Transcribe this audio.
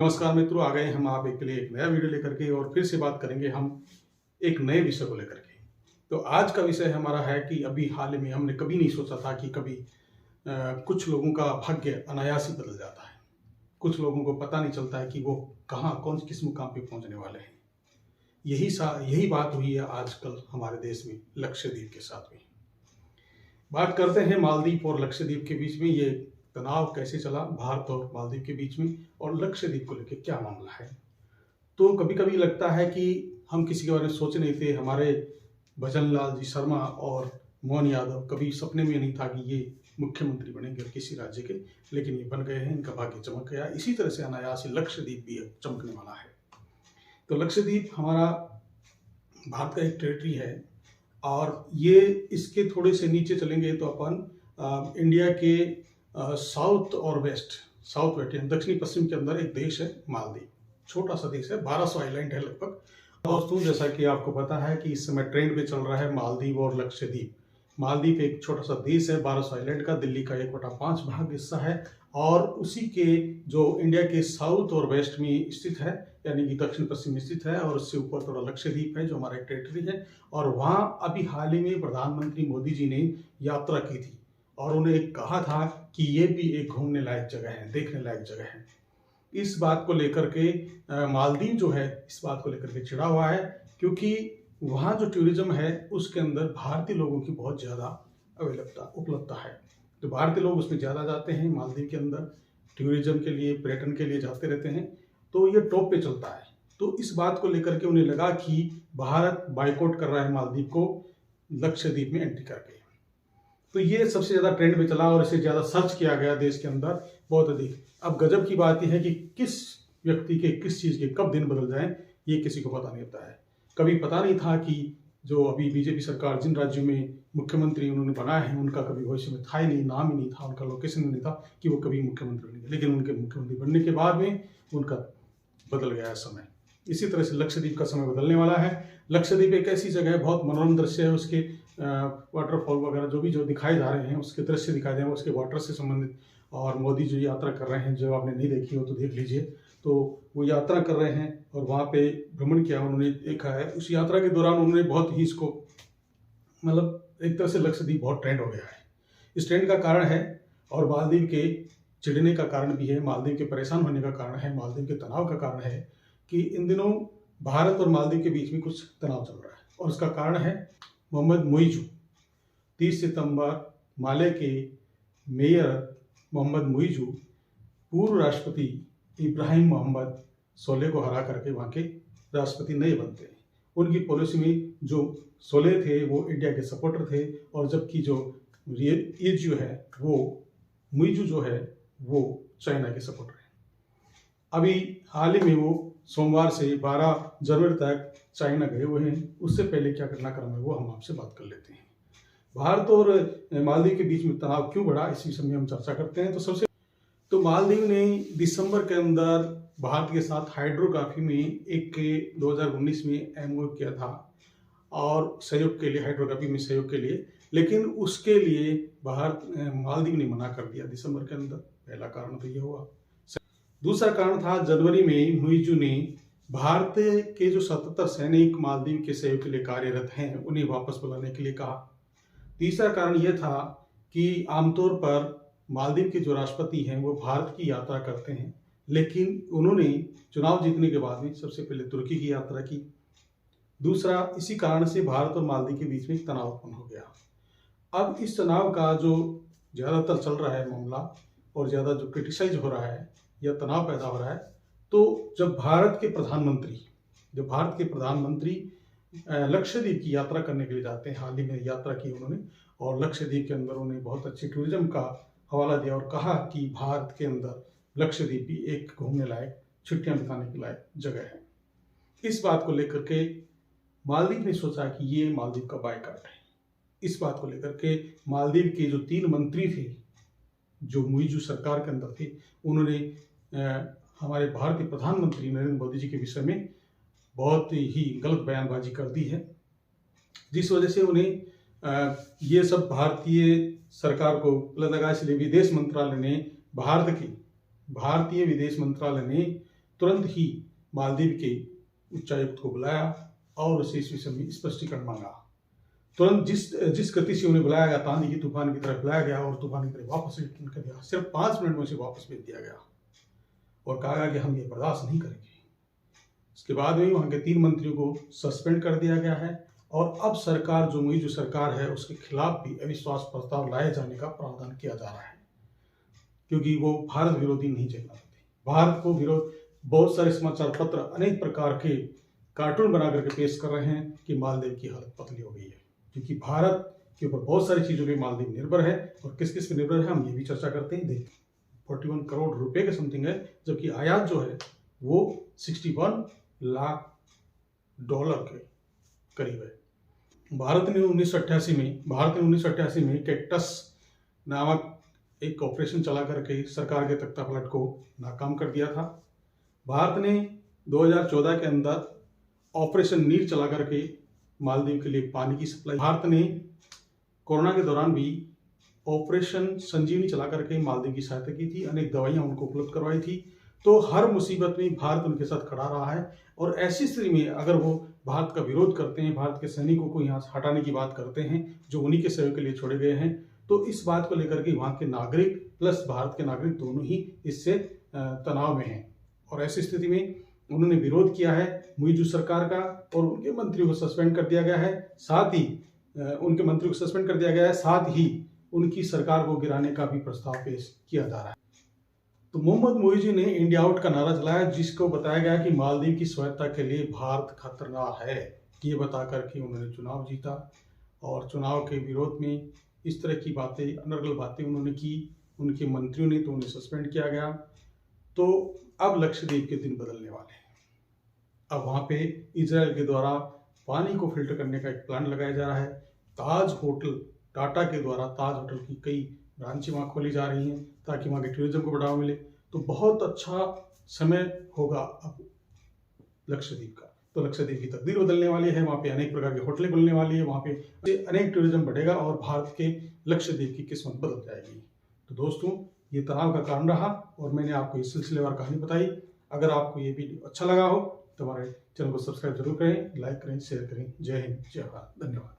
नमस्कार मित्रों, आ गए हम आप एक के लिए एक नया वीडियो लेकर के और फिर से बात करेंगे हम एक नए विषय को लेकर के। तो आज का विषय हमारा है कि अभी हाल में हमने कभी नहीं सोचा था कि कभी कुछ लोगों का भाग्य अनायास ही बदल जाता है। कुछ लोगों को पता नहीं चलता है कि वो कहाँ कौन किस मुकाम पे पहुंचने वाले हैं। यही बात हुई है आजकल हमारे देश में लक्षद्वीप के साथ में। बात करते हैं मालदीव और लक्षद्वीप के बीच में ये तनाव कैसे चला, भारत और मालदीव के बीच में, और लक्षद्वीप को लेकर क्या मामला है। तो कभी कभी लगता है कि हम किसी के बारे में सोच नहीं थे। हमारे भजन लाल जी शर्मा और मोहन यादव कभी सपने में नहीं था कि ये मुख्यमंत्री बनेंगे किसी राज्य के, लेकिन ये बन गए हैं। इनका भाग्य चमक गया। इसी तरह से अनायास ही लक्षद्वीप भी चमकने वाला है। तो लक्षद्वीप हमारा भारत का एक टेरिटरी है और ये इसके थोड़े से नीचे चलेंगे तो अपन इंडिया के साउथ वेस्ट दक्षिणी पश्चिम के अंदर एक देश है मालदीव। छोटा सा देश है, 1200 आइलैंड है लगभग। दोस्तों, जैसा कि आपको पता है कि इस समय ट्रेंड पे चल रहा है मालदीव और लक्षद्वीप। मालदीव एक छोटा सा देश है 1200 आइलैंड का, दिल्ली का 1/5 भाग हिस्सा है और उसी के जो इंडिया के साउथ और वेस्ट में स्थित है, यानी कि दक्षिण पश्चिम में स्थित है। और उससे ऊपर थोड़ा लक्षद्वीप है जो हमारा एक टेरिटरी है। और वहाँ अभी हाल ही में प्रधानमंत्री मोदी जी ने यात्रा की थी और उन्हें कहा था कि ये भी एक घूमने लायक जगह है, देखने लायक जगह है। इस बात को लेकर के मालदीव जो है इस बात को लेकर के चिढ़ा हुआ है, क्योंकि वहाँ जो टूरिज्म है उसके अंदर भारतीय लोगों की बहुत ज़्यादा उपलब्धता है। तो भारतीय लोग उसमें ज़्यादा जाते हैं, मालदीव के अंदर टूरिज्म के लिए, पर्यटन के लिए जाते रहते हैं। तो ये टॉप पे चलता है। तो इस बात को लेकर के उन्हें लगा कि भारत बाइकआउट कर रहा है मालदीव को लक्षद्वीप में एंट्री करके। तो ये सबसे ज़्यादा ट्रेंड में चला और इसे ज़्यादा सर्च किया गया देश के अंदर, बहुत अधिक। अब गजब की बात यह है कि किस व्यक्ति के किस चीज़ के कब दिन बदल जाएं ये किसी को पता नहीं होता है। कभी पता नहीं था कि जो अभी बीजेपी सरकार जिन राज्यों में मुख्यमंत्री उन्होंने बनाया है उनका कभी भविष्य में था ही नहीं, नाम ही नहीं था, उनका लोकेशन भी नहीं था कि वो कभी मुख्यमंत्री बनेंगे। लेकिन उनके मुख्यमंत्री बनने के बाद में उनका बदल गया है समय। इसी तरह से लक्षद्वीप का समय बदलने वाला है। लक्षद्वीप एक ऐसी जगह है, बहुत मनोरम दृश्य है। उसके वाटरफॉल वगैरह जो दिखाए जा रहे हैं, उसके दृश्य दिखाए जा रहे हैं, उसके वाटर से संबंधित। और मोदी जो यात्रा कर रहे हैं, जो आपने नहीं देखी हो तो देख लीजिए। तो वो यात्रा कर रहे हैं और वहाँ पे भ्रमण किया, उन्होंने देखा है। उस यात्रा के दौरान उन्होंने बहुत ही इसको मतलब एक तरह से लक्षद्वीप बहुत ट्रेंड हो गया है। इस ट्रेंड का कारण है और मालदीव के चिढ़ने का कारण भी है, मालदीव के परेशान होने का कारण है, मालदीव के तनाव का कारण है कि इन दिनों भारत और मालदीव के बीच में कुछ तनाव चल रहा है। और उसका कारण है मोहम्मद मुइज़ू। 30 सितंबर माले के मेयर मोहम्मद मुइज़ू पूर्व राष्ट्रपति इब्राहिम मोहम्मद सोलेह को हरा करके वहाँ के राष्ट्रपति नए बनते हैं। उनकी पॉलिसी में जो सोलेह थे वो इंडिया के सपोर्टर थे, और जबकि जो ये जो है वो मुइज़ू जो है वो चाइना के सपोर्टर हैं। अभी हाल ही में वो सोमवार से 12 जनवरी तक चाइना गए हुए हैं। उससे पहले क्या घटनाक्रम है वो हम आपसे बात कर लेते हैं। भारत और मालदीव के बीच में तनाव क्यों बढ़ा, इसी विषय में हम चर्चा करते हैं। तो मालदीव ने दिसंबर के अंदर भारत के साथ हाइड्रोग्राफी में एक 2019 में एमओयू किया था और सहयोग के लिए, हाइड्रोग्राफी में सहयोग के लिए। लेकिन उसके लिए मालदीव ने मना कर दिया दिसंबर के अंदर। पहला कारण तो ये हुआ। दूसरा कारण था जनवरी में मुइज़ू ने भारत के जो 77 सैनिक मालदीव के सहयोग के लिए कार्यरत हैं उन्हें वापस बुलाने के लिए कहा। तीसरा कारण यह था कि आमतौर पर मालदीव के जो राष्ट्रपति हैं वो भारत की यात्रा करते हैं, लेकिन उन्होंने चुनाव जीतने के बाद में सबसे पहले तुर्की की यात्रा की। दूसरा, इसी कारण से भारत और मालदीव के बीच में तनाव उत्पन्न हो गया। अब इस तनाव का जो ज़्यादातर चल रहा है मामला और ज़्यादा जो क्रिटिसाइज हो रहा है या तनाव पैदा हो रहा है, तो जब भारत के प्रधानमंत्री लक्षद्वीप की यात्रा करने के लिए जाते हैं, हाल ही में यात्रा की उन्होंने, और लक्षद्वीप के अंदर उन्होंने बहुत अच्छी टूरिज्म का हवाला दिया और कहा कि भारत के अंदर लक्षद्वीप भी एक घूमने लायक, छुट्टियां बिताने के लायक जगह है। इस बात को लेकर के मालदीव ने सोचा कि ये मालदीव का बायकॉट है। इस बात को लेकर के मालदीव के जो 3 मंत्री थे जो मुइज़ू सरकार के अंदर थे, उन्होंने हमारे भारतीय प्रधानमंत्री नरेंद्र मोदी जी के विषय में बहुत ही गलत बयानबाजी कर दी है, जिस वजह से उन्हें ये सब भारतीय सरकार को लगा। इसलिए विदेश मंत्रालय ने भारतीय विदेश मंत्रालय ने तुरंत ही मालदीव के उच्चायुक्त को बुलाया और उसे इस विषय में स्पष्टीकरण मांगा। तुरंत जिस गति से उन्हें बुलाया गया, तांदी की तूफान की तरह बुलाया गया और तूफान की तरह वापस रिटर्न कर दिया। सिर्फ 5 मिनट में उसे वापस भेज दिया गया और कहा गया कि हम ये बर्दाश्त नहीं करेंगे। इसके बाद में वहाँ के 3 मंत्रियों को सस्पेंड कर दिया गया है और अब सरकार जो सरकार है उसके खिलाफ भी अविश्वास प्रस्ताव लाए जाने का प्रावधान किया जा रहा है, क्योंकि वो भारत विरोधी नहीं झेलना चाहते। भारत को विरोध बहुत सारे समाचार पत्र अनेक प्रकार के कार्टून बना करके पेश कर रहे हैं कि मालदीव की हालत पतली हो गई है, क्योंकि भारत के ऊपर बहुत सारी चीज़ों पे मालदीव निर्भर है। और किस किस पे निर्भर है हम ये भी चर्चा करते हैं। देखिए 41 करोड़ रुपए के समथिंग है, जबकि आयात जो है वो 61 लाख डॉलर के करीब है। भारत ने 1988 में कैक्टस नामक एक ऑपरेशन चला करके सरकार के तख्तापलट को नाकाम कर दिया था। भारत ने 2014 के अंदर ऑपरेशन नीर चला करके मालदीव के लिए पानी की सप्लाई। भारत ने कोरोना के दौरान भी ऑपरेशन संजीवनी चला करके मालदीव की सहायता की थी, अनेक दवाइयां उनको उपलब्ध करवाई थी। तो हर मुसीबत में भारत उनके साथ खड़ा रहा है और ऐसी स्थिति में अगर वो भारत का विरोध करते हैं, भारत के सैनिकों को यहाँ से हटाने की बात करते हैं जो उन्हीं के सहयोग के लिए छोड़े गए हैं, तो इस बात को लेकर के वहाँ के नागरिक प्लस भारत के नागरिक दोनों ही इससे तनाव में हैं। और ऐसी स्थिति में उन्होंने विरोध किया है मुइज़ सरकार का और उनके मंत्री को सस्पेंड कर दिया गया है। साथ ही साथ ही उनकी सरकार को गिराने का भी प्रस्ताव पेश किया जा रहा है। तो मोहम्मद मुइज़ ने इंडिया आउट का नारा चलाया, जिसको बताया गया कि मालदीव की स्वायत्तता के लिए भारत खतरनाक है। ये बता करके उन्होंने चुनाव जीता और चुनाव के विरोध में इस तरह की बातें, अनर्गल बातें उन्होंने की। उनके मंत्रियों ने तो उन्हें सस्पेंड किया गया। तो अब लक्षद्वीप के दिन बदलने वाले हैं। अब वहाँ पे इजराइल के द्वारा पानी को फिल्टर करने का एक प्लांट लगाया जा रहा है। ताज होटल, टाटा के द्वारा ताज होटल की कई ब्रांचें वहाँ खोली जा रही हैं ताकि वहाँ के टूरिज्म को बढ़ावा मिले। तो बहुत अच्छा समय होगा अब लक्षद्वीप का। तो लक्षद्वीप की तकदीर बदलने वाली है। वहाँ पे अनेक प्रकार की होटलें खुलने वाली है, वहाँ पे अनेक टूरिज्म बढ़ेगा और भारत के लक्षद्वीप की किस्मत बदल जाएगी। तो दोस्तों, ये तनाव का कारण रहा और मैंने आपको इस सिलसिलेवार कहानी बताई। अगर आपको ये वीडियो अच्छा लगा हो तो हमारे चैनल को सब्सक्राइब जरूर करें, लाइक करें, शेयर करें। जय हिंद, जय भारत, धन्यवाद।